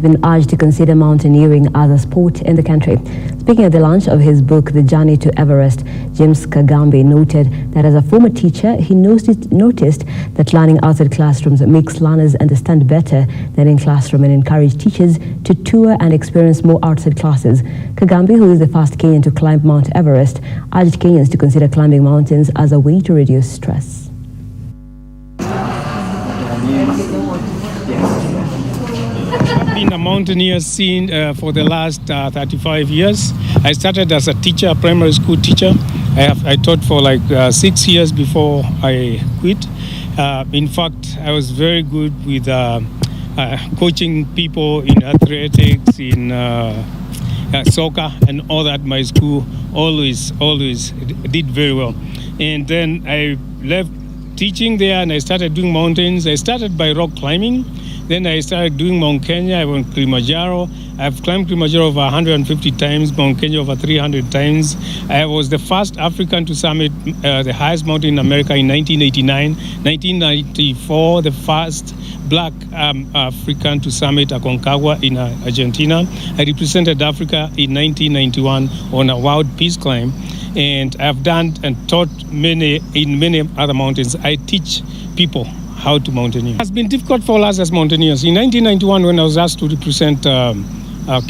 Been urged to consider mountaineering as a sport in the country. Speaking at the launch of his book, The Journey to Everest, James Kagambi noted that as a former teacher, he noticed that learning outside classrooms makes learners understand better than in classroom and encourage teachers to tour and experience more outside classes. Kagambi, who is the first Kenyan to climb Mount Everest, urged Kenyans to consider climbing mountains as a way to reduce stress. I've been a mountaineer scene for the last 35 years. I started as a teacher, a primary school teacher. I taught for like 6 years before I quit. In fact, I was very good with coaching people in athletics, in soccer and all that. My school always did very well. And then I left teaching there and I started doing mountains. I started by rock climbing. Then I started doing Mount Kenya. I went Kilimanjaro. I've climbed Kilimanjaro over 150 times, Mount Kenya over 300 times. I was the first African to summit the highest mountain in America in 1989. 1994, the first black African to summit Aconcagua in Argentina. I represented Africa in 1991 on a wild peace climb. And I've done and taught many other mountains. I teach people how to mountaineer. It has been difficult for us as mountaineers. In 1991, when I was asked to represent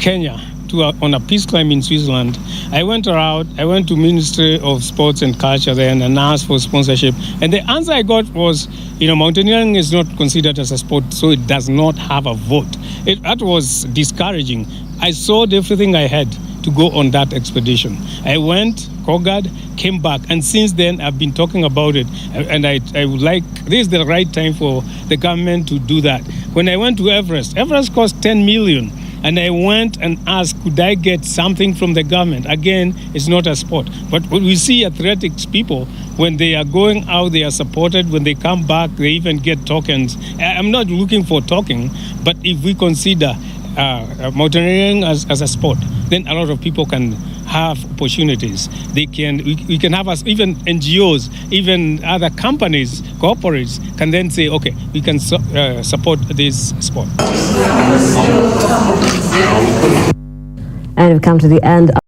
Kenya on a peace climb in Switzerland, I went around, I went to Ministry of Sports and Culture there and asked for sponsorship. And the answer I got was, mountaineering is not considered as a sport, so it does not have a vote. That was discouraging. I sold everything I had to go on that expedition. I went, conquered, came back, and since then I've been talking about it. And I would like, this is the right time for the government to do that. When I went to Everest cost 10 million. And I went and asked, could I get something from the government? Again, it's not a sport. But when we see athletics people, when they are going out, they are supported. When they come back, they even get tokens. I'm not looking for token, but if we consider mountaineering as a sport, then a lot of people can have opportunities. We can have us, even NGOs, even other companies, corporates can then say, okay, we can support this sport. And we've come to the end